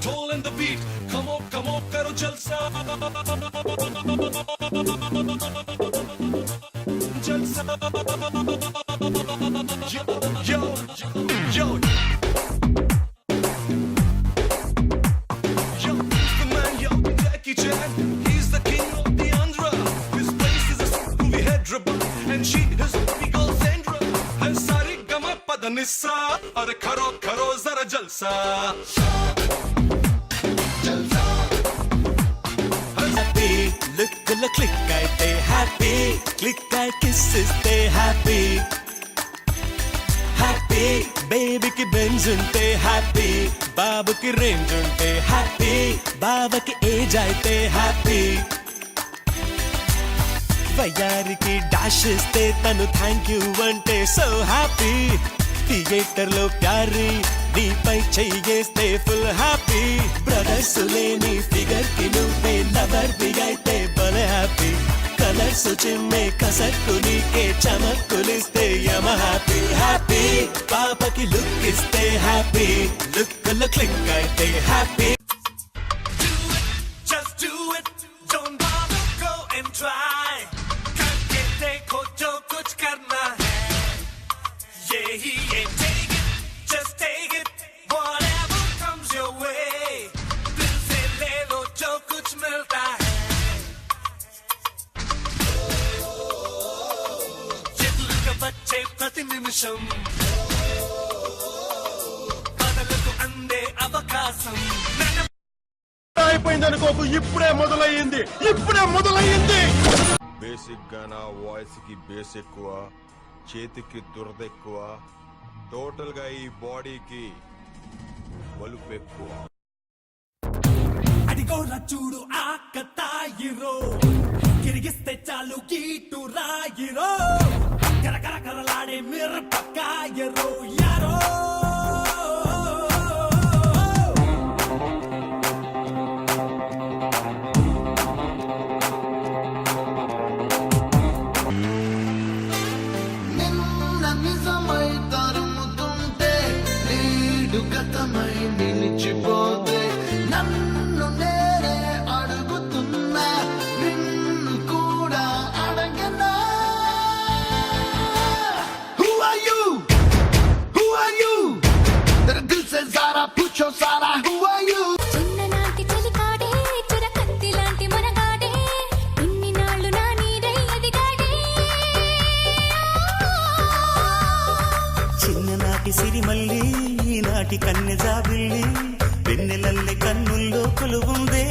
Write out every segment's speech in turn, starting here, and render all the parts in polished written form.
soul and the beat. Come on, karo jalsa. Jalsa. Yo, yo, yo. He's the king of the Andhra. His place is a movie Hyderabad, and she is a girl Sandra. Hai sari gama padanissa, are karo zara jalsa. Jalsa. Happy, look click aite happy, click I kisses they happy. Happy, baby ki Benz unte happy, babu ki range unte happy, baba ki age aite happy. Vayari ki dash iste tanu thank you ante so happy. Theater lo pyari neepai cheyeste full happy. Brothers leni figure ki nuve lover bhi aite bale happy. Colors chimme kasakuni ke chamakuliste yama happy happy. Papa ki look iste happy, look click aite happy. Do it, just do it, don't bother, go and try. Karke dekho jo kuch karna hai, yehi hai. Take it, just take it, whatever comes your way. Dil se le lo jo kuch milta hai. వచ్చే ప్రతి నిమిషం బదలకు అందే అవకాశం అయిపోయింది అనుకోకు, ఇప్పుడే మొదలయ్యింది. Basic గా నా వాయిస్ కి బేస్ ఎక్కువ, చేతికి దురద ఎక్కువ, టోటల్ గా ఈ బాడీకి వలుపు ఎక్కువ. అడిగోరా చూడు ఆకతాయిరో, కిరిగిస్తే చాలు గీటు రాయిరో. కరకరలాడే మిరపకాయరో యారో. నిన్న నిజమై తరుముతుంటే నీడు గతమై నిలిచిపోతే నన్ను నేనే అడుగుతున్నా, నిన్ను కూడా అడగనా. Sara, who are you? చిన్ననాటి చలికాడే చురకత్తి లాంటి మనగాడే, ఇన్ని నాళ్ళు నా నీడై ఎదిగాడే. చిన్ననాటి సిరిమల్లి, ఈనాటి కన్నె జాబిల్లి, వెన్నెలల్లె కన్నుల్లో కొలువుందే.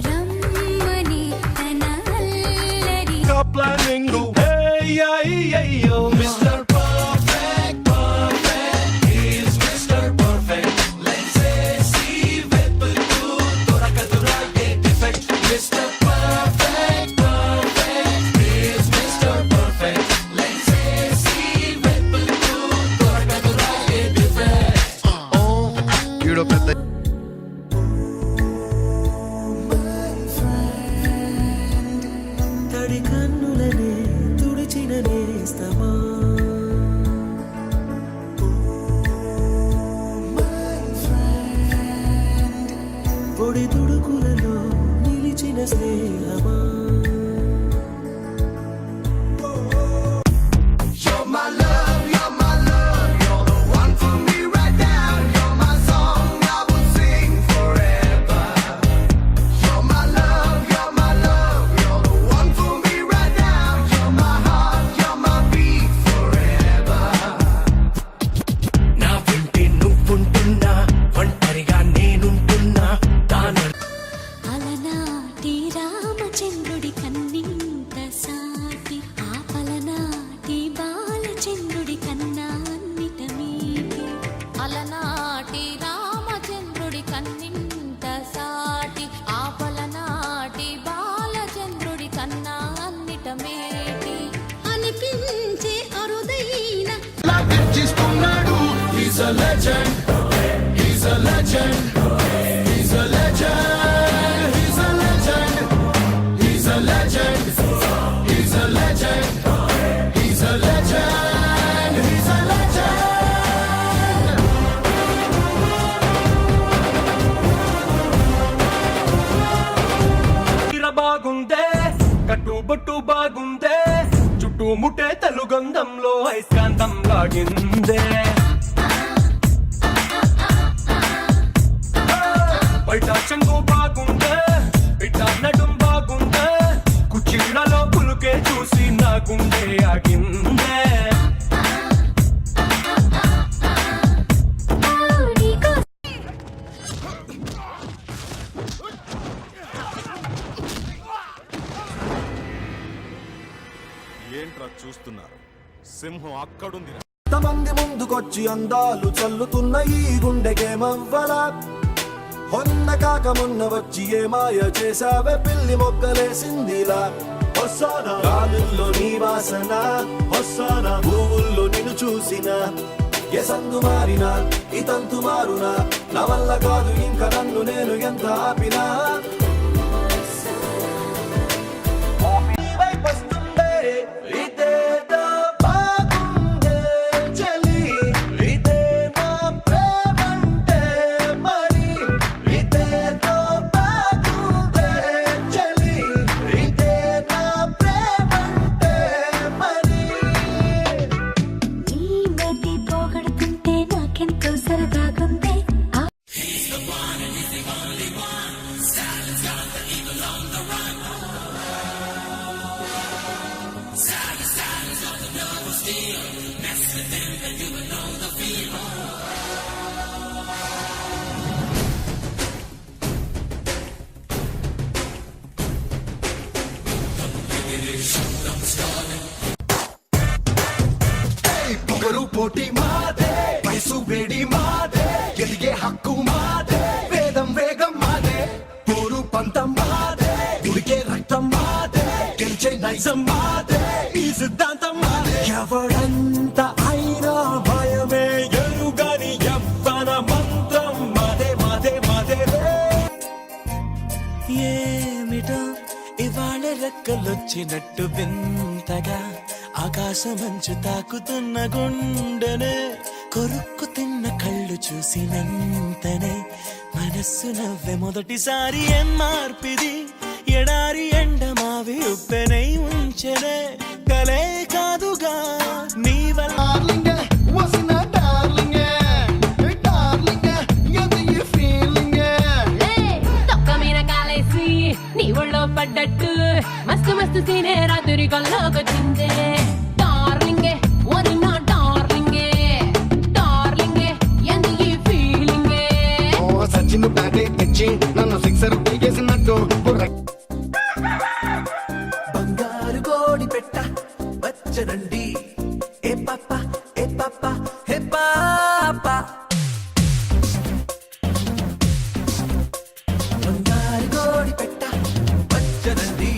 రమ్మని తన అల్లరి Planning go hey yo Mr. తడి కన్నులనే తుడిచిన నేస్తమా, పొడి తుడుకులలో నిలిచిన స్నేహమా. అలనాటి రామచంద్రుడి కన్నింత సాటి, ఆపలనాటి బాలచంద్రుడి కన్నా అన్నిట మీటి. అలనాటి రామచంద్రుడి కన్నింత సాటి, ఆపలనాటి బాలచంద్రుడి కన్నా అన్నిట మేటి అనిపించే అరుదైన He's a legend, he's a legend, he's a legend, he's a legend, he's a legend, he's a legend, he's a legend, he's a legend. ముటే తెలుగంధంలో ఐస్కాంతం లాగిందే బయట చెంగు బాగుందే బిడ్డ నడుం బాగుందే కుచ్చిళ్లలో పులుకే చూసి నా గుండె ఆగిందే ఏంట్రా చూస్తున్నారు? సింహం అక్కడుంది. మంది ముందుకొచ్చి అందాలు చల్లుతున్న ఈ గుండెకేమవ్వలా మొన్న కాక మొన్న వచ్చి ఏ మాయ చేసావే పిల్లి మొక్కలేసిందిలా వస్తానా గాలుల్లో నీ వాసన వస్తానా పువ్వుల్లో నిన్ను చూసిన ఎసందు మారినా ఇతంతు మారునా నా వల్ల కాదు ఇంకా నన్ను నేను ఎంత ఆపినా పొగరు పోటీ మాదే వయసు వేడి మాదే ఎదిగే హక్కు మాదే వేదం వేగం మాదే పోరు పంతం మాదే ఉడికే రక్తం మాదే గెలిచే నైజం మాదే ఈ సిద్ధాంతం మాదే ఎవడంత అయినా భయమే ఎరుగని యవ్వన మంత్రం మాదే మాదే మాదే ఏమిటో ఇవాళ రెక్కలొచ్చినట్టు వింతగా ఆకాశమంచు తాకుతున్న గుండెనే కొరుక్కు తిన్న కళ్ళు చూసినంతనే మనస్సు నవ్వే మొదటిసారి ఏం మార్పిది ఎడారి ఎండమావి ఉప్పెనై ఉంచెనే కలే కాదుగా నీ వల్ల నీ ఒళ్ళో పడ్డట్టు మస్తు మస్తు సీనే రాత్రి కల్లోకొచ్చిందే డార్లింగే ఒరి నా డార్లింగే డార్లింగే ఎందు ఈ ఫీలింగే ఓ సచిన్ బ్యాటే తెచ్చి నన్ను సిక్సర్ తీగేసినట్టు బంగారు కోడి పెట్ట వచ్చనండి ఏ పాప ఏ పాప ఏ పాప బంగారు కోడి పెట్ట వచ్చనండి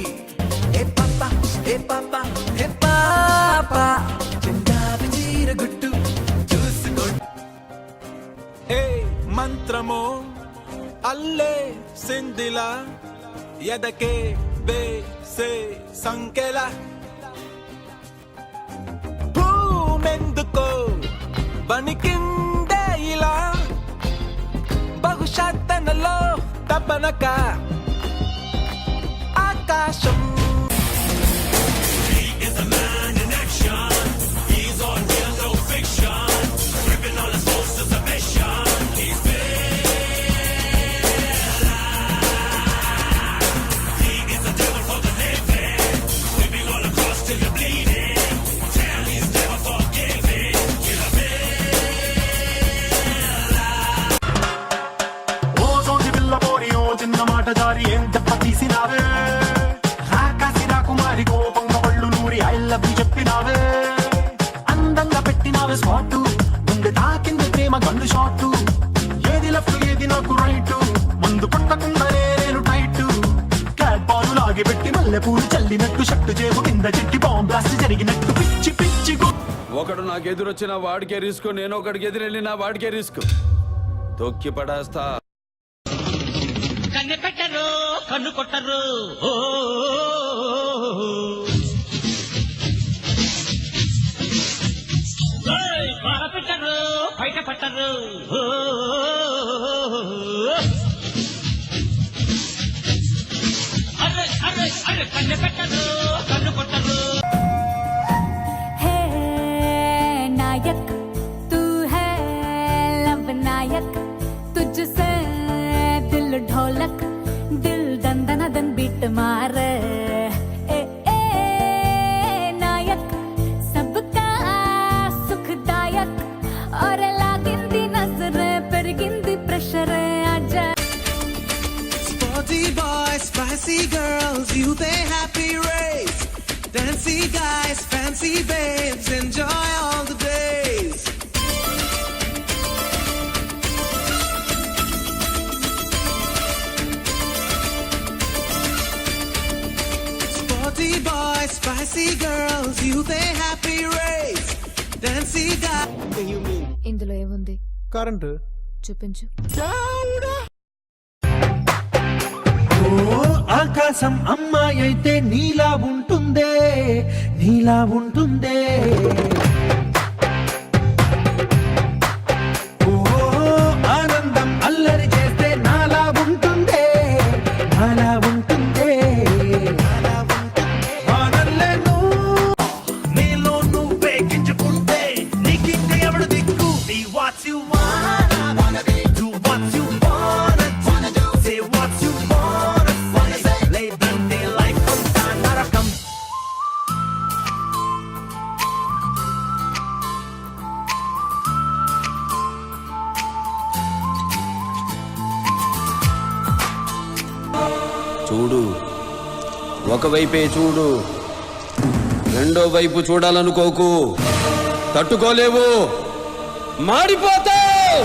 ఏ పాప ఏ పాప ఏ పాప చెందాది చీర గుట్టు చూసుకోండి ఏ మంత్రమో అల్లే సిందిలా ఎదకే బేసే సంకెల భూమెందుకో వణికిందే ఇలా బహుశా తనలో తపనక ఆకాశం చెప్పినావే అందంగా పెట్టినావే స్పాట్ ముందు తాకింది ప్రేమ గండు షాట్ ఏది లెఫ్ట్ ఏది నాకు రైట్ ముందు పట్టకుండానే నేను టైట్ క్యాట్ బాల్ లాగి పెట్టి మల్లె పూలు చల్లినట్టు షట్టు చేపు కింద చెట్టి బాంబ్ బ్లాస్ట్ జరిగినట్టు పిచ్చి పిచ్చి ఒకడు నాకు ఎదురొచ్చిన వాడికే రిస్క్, నేను ఒకడికి ఎదురెళ్ళిన వాడికే రిస్క్. తొక్కి పడేస్తా. కన్ను పెట్టరు కన్ను కొట్టరు పెట్టరు బయట పట్టరు అరే అరే అరే కన్ను పెట్టరు కన్ను కొట్టరు नायक तुझसे दिल ढोलक दिल दंदन दन बीट मारे ए नायक सबका सुखदायक और लागिंदी नजर पेरिगिंदी प्रेशर आजा Sporty boys, spicy girls, you pay happy race. Dancy guys, fancy babes, enjoy all the days. Sporty boys, spicy girls, you pay happy race. Dancy guys. ఇందులో ఏముంది కరెంటు చూపించు ఆకాశం అమ్మాయి అయితే నీలా ఉంటుందే నీలా ఉంటుందే ఓ ఆనందం అల్లరి చేస్తే నాలా ఉంటుందే నాలా ఉంటుందే వానల్లేను నీలో నువ్వే గింజుకుంటే నీకింక ఎవడు దిక్కు నీ what you wanna be do what you wanna do say what you wanna say lay down the life అంతా నరకం చూడు ఒకవైపే చూడు రెండో వైపు చూడాలనుకోకు తట్టుకోలేవు మాడిపోతావు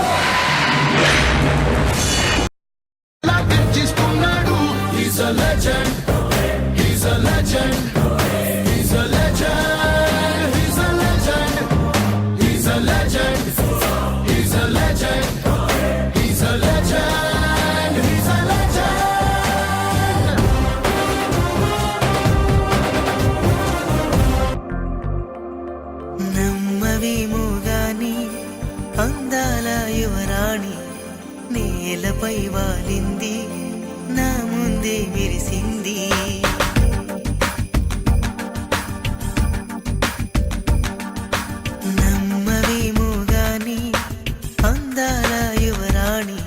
నమ్మవేమో గాని అందాల యువరాణి నేలపై వాలింది నా ముందే మెరిసింది నమ్మవేమో గాని అందాల యువరాణి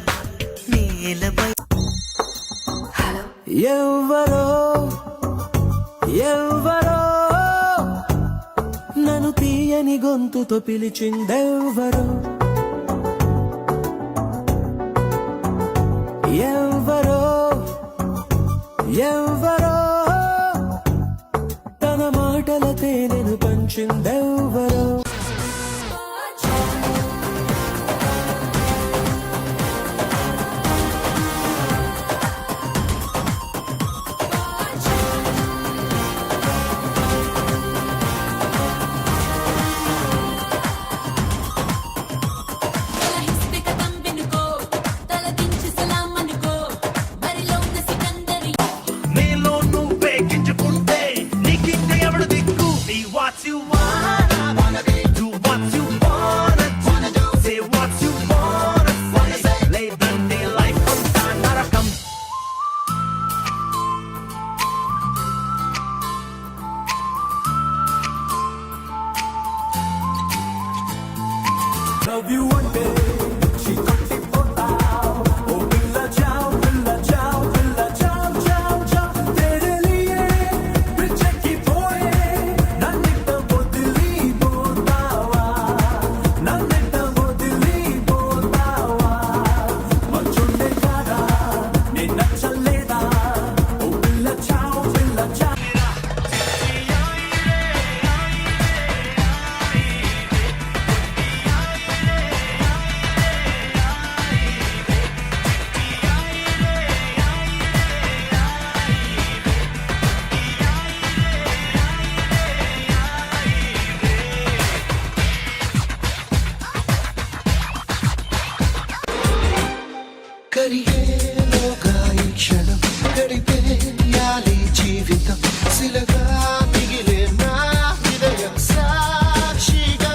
నేలపై ఎవ్వరో ఎవ్వరో నన్ను తీయని గొంతుతో పిలిచిందెవ్వరో ఎవ్వరో ఎవ్వరో తన మాటల తేనెను పంచిందెవ్వరో తల హిస్తి కదం వినుకో తల దించి సలాం అనుకో బరిలో ఉన్న సికందరి నీలో నువ్వే గింజుకుంటే నీకింక ఎవడు దిక్కు నీ what you wanna be do what you wanna do say what you wanna say lay down the life అంతా నరకం Love you one day, she got it for now. Oh, Billa ciao, ciao, ciao. Tere liye, bichki poye. Nannita bodili botawa. Nannita bodili botawa. Manchunde kada, ne nachaleda. Oh, Billa ciao. కరిగేలోగా ఈ క్షణం గడిపేయాలి జీవితం శిలగా మిగిలే నా హృదయం సాక్షిగా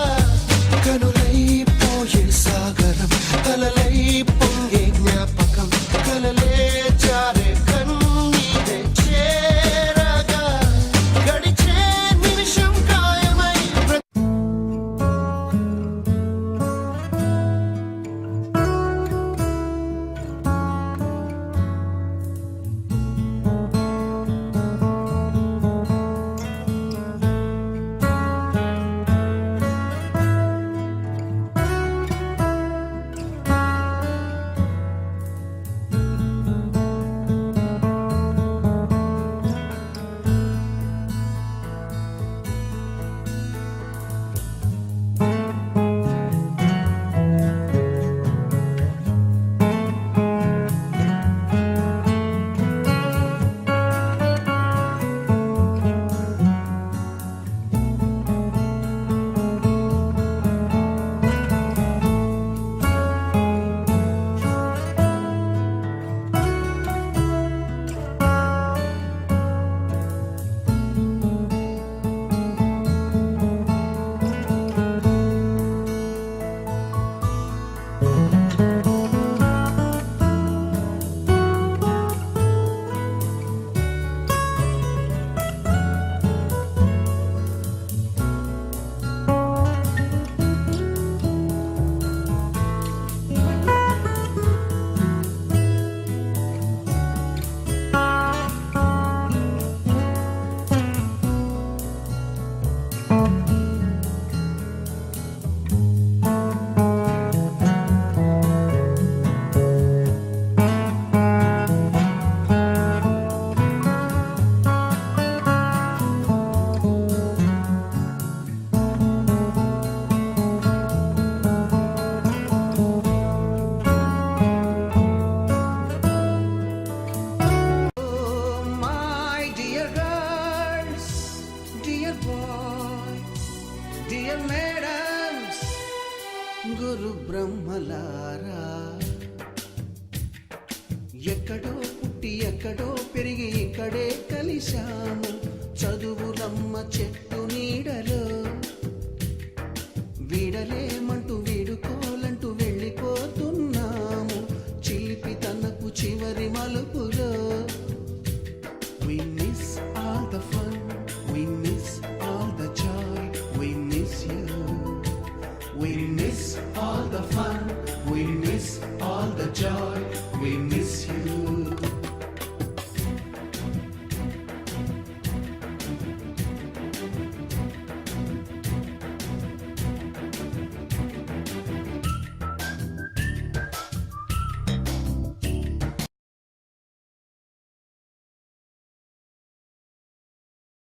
కనులైపోయే సాగరం కలలై పొంగే జ్ఞాపకం కలలే జారే కన్నీరే చేరగా గడిచే నిమిషం కాయమై రారా ఎక్కడో పుట్టి ఎక్కడో పెరిగి ఇక్కడే కలిశాము చదువులమ్మ చెట్టు నీడలో వీడలేమంటూ వీడుకోలంటూ వెళ్ళిపోతున్నాము చిలిపి తనకు చివరి మలుపులో We miss all the fun, we miss all the joy, we miss you. We miss all the fun, we miss all the joy, we miss you.